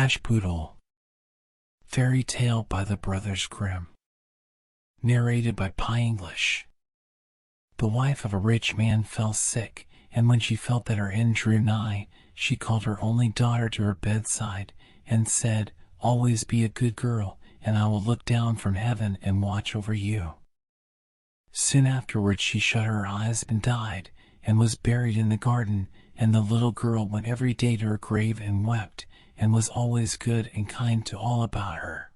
Ashputtel. Fairy tale by the Brothers Grimm. Narrated by PiEnglish. The wife of a rich man fell sick, and when she felt that her end drew nigh, she called her only daughter to her bedside, and said, "Always be a good girl, and I will look down from heaven and watch over you." Soon afterwards she shut her eyes and died, and was buried in the garden, and the little girl went every day to her grave and wept, and was always good and kind to all about her.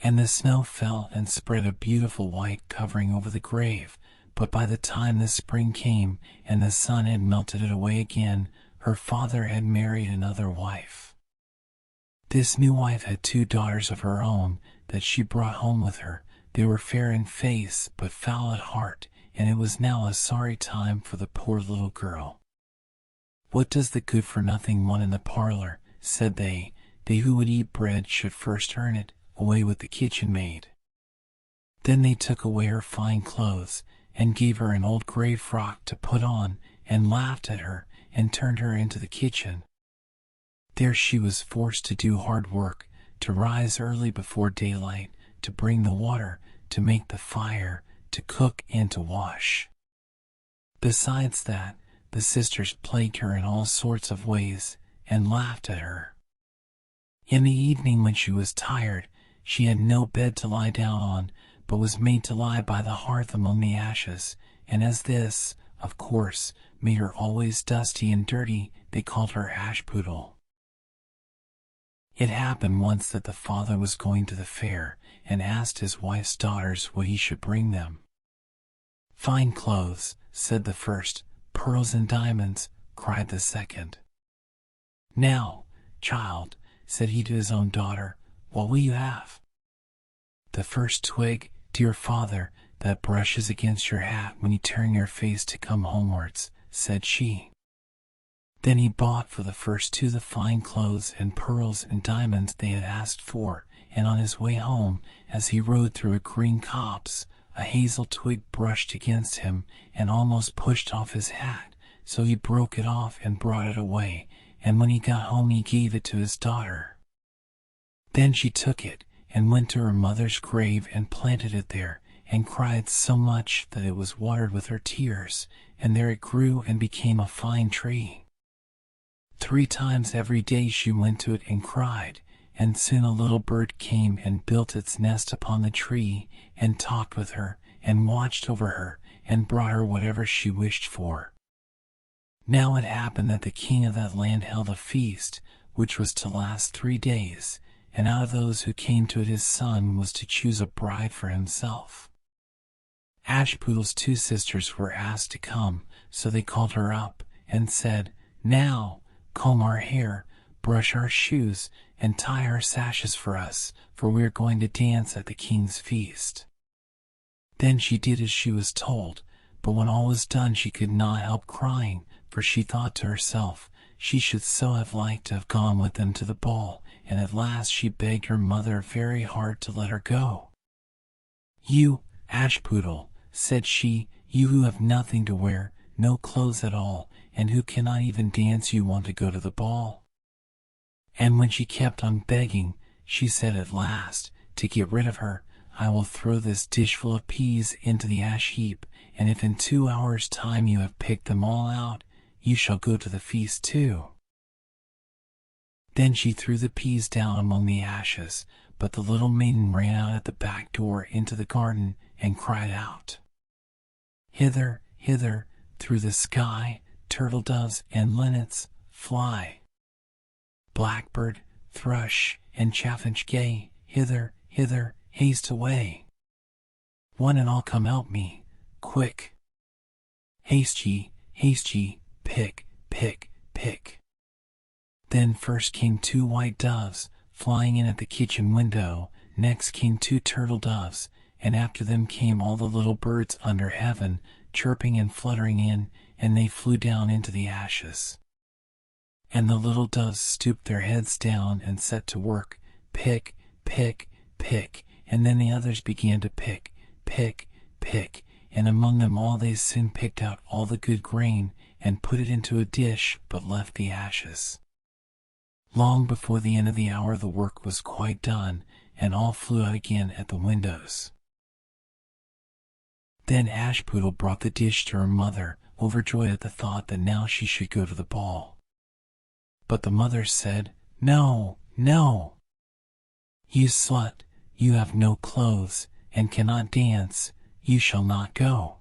And the snow fell and spread a beautiful white covering over the grave, but by the time the spring came and the sun had melted it away again, her father had married another wife. This new wife had 2 daughters of her own that she brought home with her. They were fair in face but foul at heart, and it was now a sorry time for the poor little girl. "What does the good-for-nothing one in the parlor?" said they. "They who would eat bread should first earn it. Away with the kitchen maid." Then they took away her fine clothes, and gave her an old gray frock to put on, and laughed at her, and turned her into the kitchen. There she was forced to do hard work, to rise early before daylight, to bring the water, to make the fire, to cook and to wash. Besides that, the sisters plagued her in all sorts of ways, and laughed at her. In the evening, when she was tired, she had no bed to lie down on, but was made to lie by the hearth among the ashes, and as this, of course, made her always dusty and dirty, they called her Ashputtel. It happened once that the father was going to the fair, and asked his wife's daughters what he should bring them. "Fine clothes," said the first. "Pearls and diamonds," cried the second. "Now, child," said he to his own daughter, "what will you have?" "The first twig, dear father, that brushes against your hat when you turn your face to come homewards," said she. Then he bought for the first 2 the fine clothes and pearls and diamonds they had asked for, and on his way home, as he rode through a green copse, a hazel twig brushed against him and almost pushed off his hat, so he broke it off and brought it away, and when he got home he gave it to his daughter. Then she took it, and went to her mother's grave and planted it there, and cried so much that it was watered with her tears, and there it grew and became a fine tree. 3 times every day she went to it and cried, and soon a little bird came and built its nest upon the tree, and talked with her, and watched over her, and brought her whatever she wished for. Now it happened that the king of that land held a feast, which was to last 3 days, and out of those who came to it his son was to choose a bride for himself. Ashputtel's 2 sisters were asked to come, so they called her up, and said, "Now, comb our hair, brush our shoes, and tie our sashes for us, for we are going to dance at the king's feast." Then she did as she was told, but when all was done she could not help crying, for she thought to herself, she should so have liked to have gone with them to the ball, and at last she begged her mother very hard to let her go. "You, Ashputtel," said she, "you who have nothing to wear, no clothes at all, and who cannot even dance, you want to go to the ball?" And when she kept on begging, she said at last, to get rid of her, "I will throw this dishful of peas into the ash heap, and if in 2 hours' time you have picked them all out, you shall go to the feast too." Then she threw the peas down among the ashes, but the little maiden ran out at the back door into the garden, and cried out, "Hither, hither, through the sky, turtle-doves and linnets, fly. Blackbird, thrush, and chaffinch gay, hither, hither, haste away. One and all come help me, quick. Haste ye, pick, pick, pick." Then first came 2 white doves, flying in at the kitchen window, next came 2 turtle-doves, and after them came all the little birds under heaven, chirping and fluttering in, and they flew down into the ashes. And the little doves stooped their heads down and set to work, pick, pick, pick, and then the others began to pick, pick, pick, and among them all they soon picked out all the good grain, and put it into a dish, but left the ashes. Long before the end of the hour the work was quite done, and all flew out again at the windows. Then Ashputtel brought the dish to her mother, overjoyed at the thought that now she should go to the ball. But the mother said, "No, no! You slut, you have no clothes, and cannot dance, you shall not go."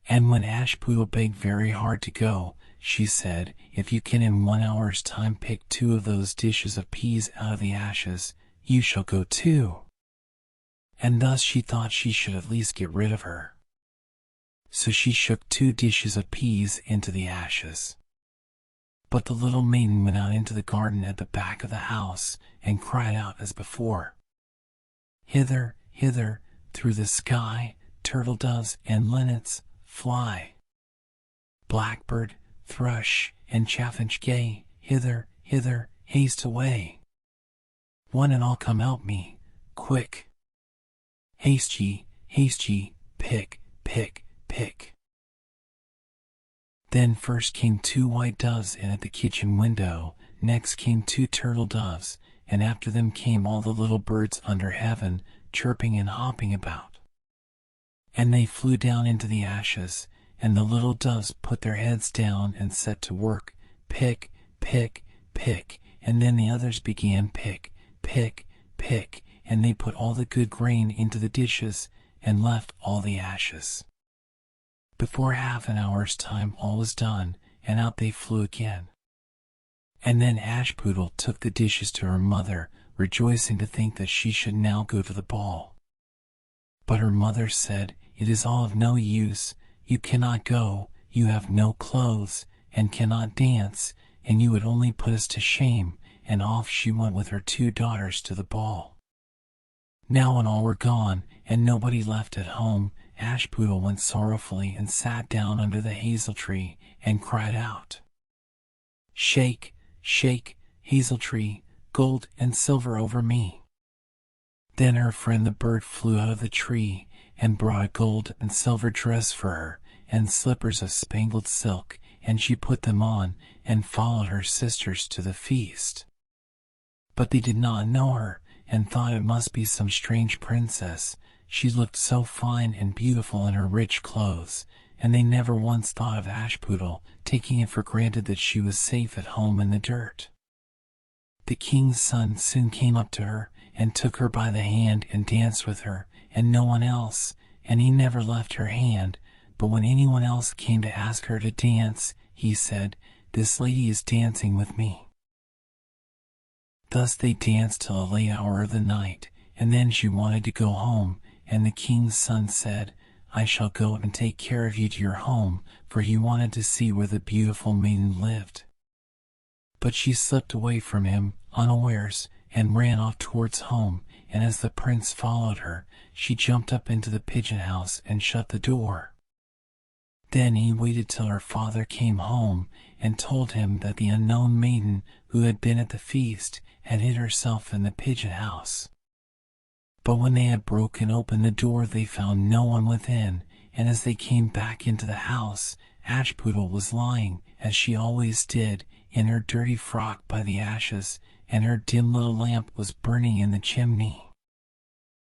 And when Ashputtel begged very hard to go, she said, "If you can in 1 hour's time pick 2 of those dishes of peas out of the ashes, you shall go too." And thus she thought she should at least get rid of her. So she shook 2 dishes of peas into the ashes. But the little maiden went out into the garden at the back of the house, and cried out as before, "Hither, hither, through the sky, turtle doves and linnets, fly. Blackbird, thrush, and chaffinch gay, hither, hither, haste away. One and all come help me, quick. Haste ye, pick, pick, pick." Then first came 2 white doves in at the kitchen window, next came 2 turtle doves, and after them came all the little birds under heaven, chirping and hopping about. And they flew down into the ashes, and the little doves put their heads down and set to work, pick, pick, pick, and then the others began pick, pick, pick, and they put all the good grain into the dishes, and left all the ashes. Before half an hour's time all was done, and out they flew again. And then Ashputtel took the dishes to her mother, rejoicing to think that she should now go to the ball. But her mother said, "It is all of no use, you cannot go, you have no clothes, and cannot dance, and you would only put us to shame," and off she went with her 2 daughters to the ball. Now when all were gone, and nobody left at home, Ashputtel went sorrowfully and sat down under the hazel tree, and cried out, "Shake, shake, hazel tree, gold and silver over me." Then her friend the bird flew out of the tree, and brought a gold and silver dress for her, and slippers of spangled silk, and she put them on, and followed her sisters to the feast. But they did not know her, and thought it must be some strange princess. She looked so fine and beautiful in her rich clothes, and they never once thought of Ashputtel, taking it for granted that she was safe at home in the dirt. The king's son soon came up to her, and took her by the hand and danced with her, and no one else, and he never left her hand, but when anyone else came to ask her to dance, he said, "This lady is dancing with me." Thus they danced till a late hour of the night, and then she wanted to go home, and the king's son said, "I shall go and take care of you to your home," for he wanted to see where the beautiful maiden lived. But she slipped away from him, unawares, and ran off towards home, and as the prince followed her, she jumped up into the pigeon house and shut the door. Then he waited till her father came home, and told him that the unknown maiden, who had been at the feast, had hid herself in the pigeon house. But when they had broken open the door they found no one within, and as they came back into the house, Ashputtel was lying, as she always did, in her dirty frock by the ashes, and her dim little lamp was burning in the chimney.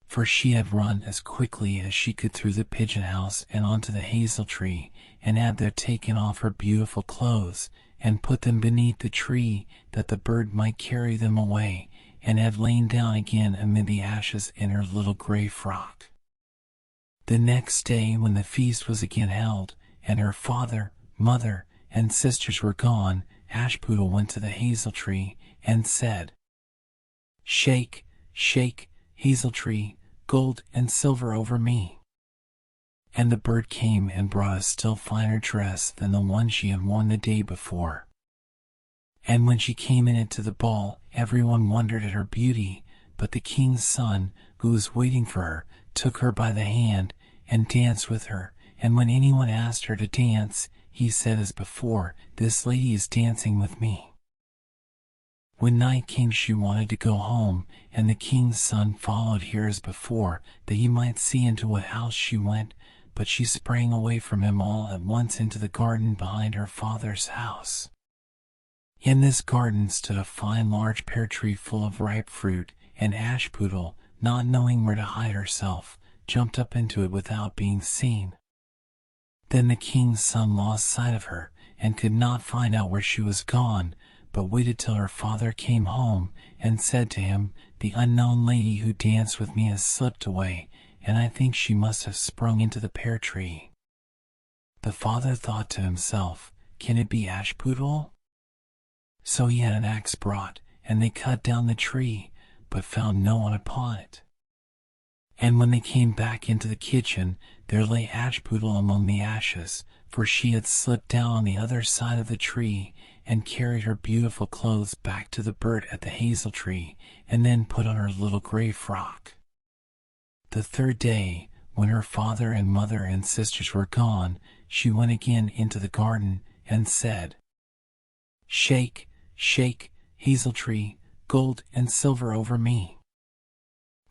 For she had run as quickly as she could through the pigeon house and onto the hazel tree, and had there taken off her beautiful clothes, and put them beneath the tree, that the bird might carry them away, and had lain down again amid the ashes in her little gray frock. The next day, when the feast was again held, and her father, mother, and sisters were gone, Ashputtel went to the hazel tree, and said, "Shake, shake, hazel tree, gold and silver over me." And the bird came and brought a still finer dress than the one she had worn the day before. And when she came in it to the ball, everyone wondered at her beauty, but the king's son, who was waiting for her, took her by the hand, and danced with her, and when anyone asked her to dance, he said as before, "This lady is dancing with me." When night came she wanted to go home, and the king's son followed her as before, that he might see into what house she went, but she sprang away from him all at once into the garden behind her father's house. In this garden stood a fine large pear tree full of ripe fruit, and Ashputtel, not knowing where to hide herself, jumped up into it without being seen. Then the king's son lost sight of her, and could not find out where she was gone, but waited till her father came home, and said to him, "The unknown lady who danced with me has slipped away, and I think she must have sprung into the pear tree." The father thought to himself, "Can it be Ashputtel?" So he had an axe brought, and they cut down the tree, but found no one upon it. And when they came back into the kitchen, there lay Ashputtel among the ashes, for she had slipped down on the other side of the tree, and carried her beautiful clothes back to the bird at the hazel tree, and then put on her little gray frock. The third day, when her father and mother and sisters were gone, she went again into the garden, and said, "Shake, shake, hazel tree, gold and silver over me."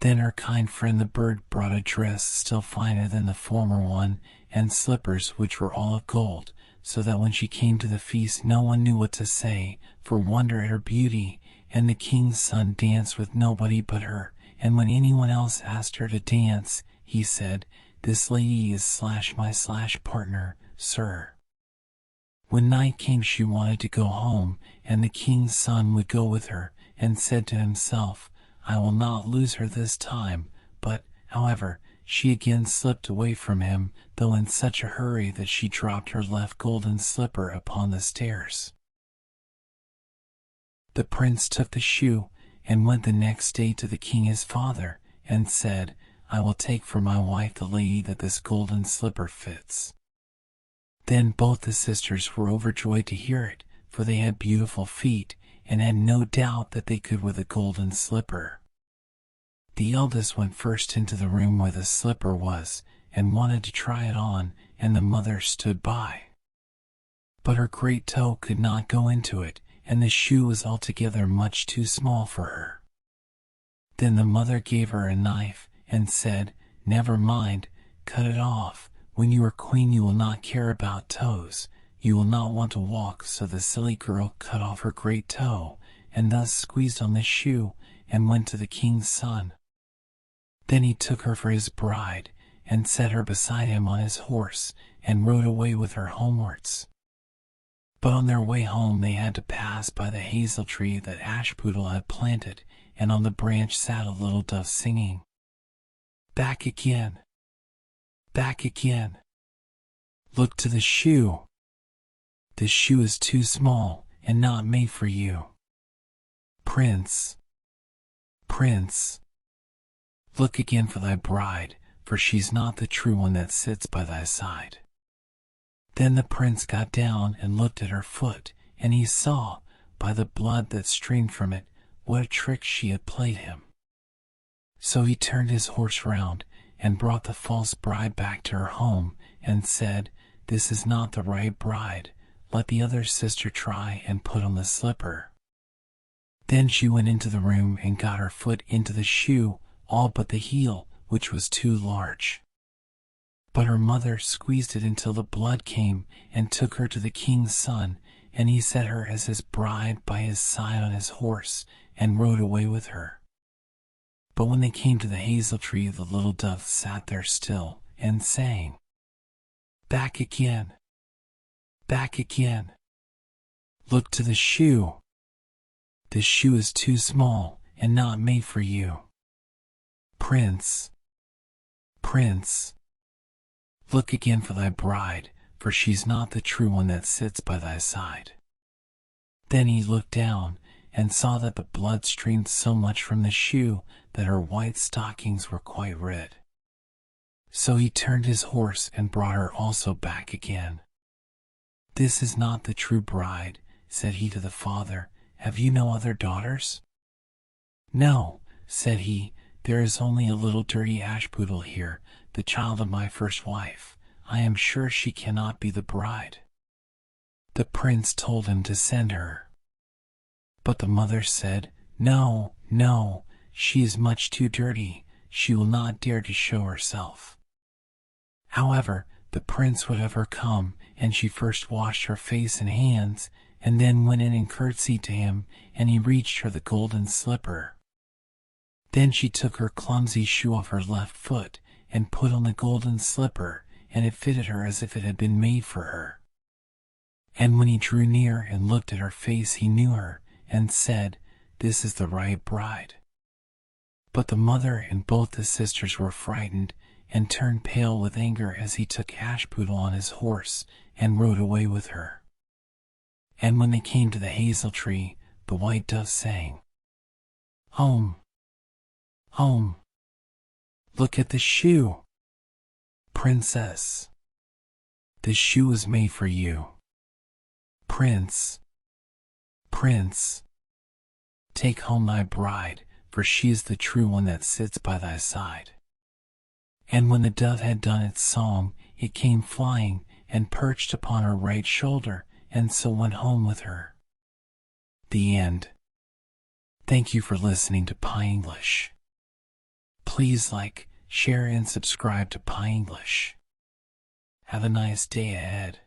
Then her kind friend the bird brought a dress still finer than the former one, and slippers which were all of gold, so that when she came to the feast no one knew what to say, for wonder at her beauty, and the king's son danced with nobody but her, and when anyone else asked her to dance, he said, "This lady is my partner, sir." When night came she wanted to go home, and the king's son would go with her, and said to himself, "I will not lose her this time," but, however, she again slipped away from him, though in such a hurry that she dropped her left golden slipper upon the stairs. The prince took the shoe, and went the next day to the king his father, and said, "I will take for my wife the lady that this golden slipper fits." Then both the sisters were overjoyed to hear it, for they had beautiful feet, and had no doubt that they could wear the golden slipper. The eldest went first into the room where the slipper was, and wanted to try it on, and the mother stood by. But her great toe could not go into it, and the shoe was altogether much too small for her. Then the mother gave her a knife, and said, "Never mind, cut it off. When you are queen you will not care about toes. You will not want to walk." So the silly girl cut off her great toe, and thus squeezed on the shoe, and went to the king's son. Then he took her for his bride, and set her beside him on his horse, and rode away with her homewards. But on their way home they had to pass by the hazel tree that Ashputtel had planted, and on the branch sat a little dove singing, "Back again, back again. Look to the shoe. This shoe is too small, and not made for you. Prince, Prince, look again for thy bride, for she's not the true one that sits by thy side." Then the prince got down and looked at her foot, and he saw, by the blood that streamed from it, what a trick she had played him. So he turned his horse round, and brought the false bride back to her home, and said, "This is not the right bride. Let the other sister try and put on the slipper." Then she went into the room and got her foot into the shoe, all but the heel, which was too large. But her mother squeezed it until the blood came, and took her to the king's son, and he set her as his bride by his side on his horse, and rode away with her. But when they came to the hazel tree, the little dove sat there still, and sang, "Back again, back again. Look to the shoe. This shoe is too small, and not made for you. Prince, Prince, look again for thy bride, for she's not the true one that sits by thy side." Then he looked down, and saw that the blood streamed so much from the shoe that her white stockings were quite red. So he turned his horse and brought her also back again. "This is not the true bride," said he to the father. "Have you no other daughters?" "No," said he, "there is only a little dirty Ashputtel here, the child of my first wife. I am sure she cannot be the bride." The prince told him to send her. But the mother said, "No, no, she is much too dirty. She will not dare to show herself." However, the prince would have her come, and she first washed her face and hands, and then went in and curtsied to him, and he reached her the golden slipper. Then she took her clumsy shoe off her left foot, and put on the golden slipper, and it fitted her as if it had been made for her. And when he drew near and looked at her face, he knew her, and said, "This is the right bride." But the mother and both the sisters were frightened, and turned pale with anger as he took Ashputtel on his horse, and rode away with her. And when they came to the hazel tree, the white dove sang, "Home, home, look at the shoe, Princess. The shoe is made for you. Prince, Prince, take home thy bride, for she is the true one that sits by thy side." And when the dove had done its song, it came flying, and perched upon her right shoulder, and so went home with her. The end. Thank you for listening to PiEnglish. Please like, share, and subscribe to PiEnglish. Have a nice day ahead.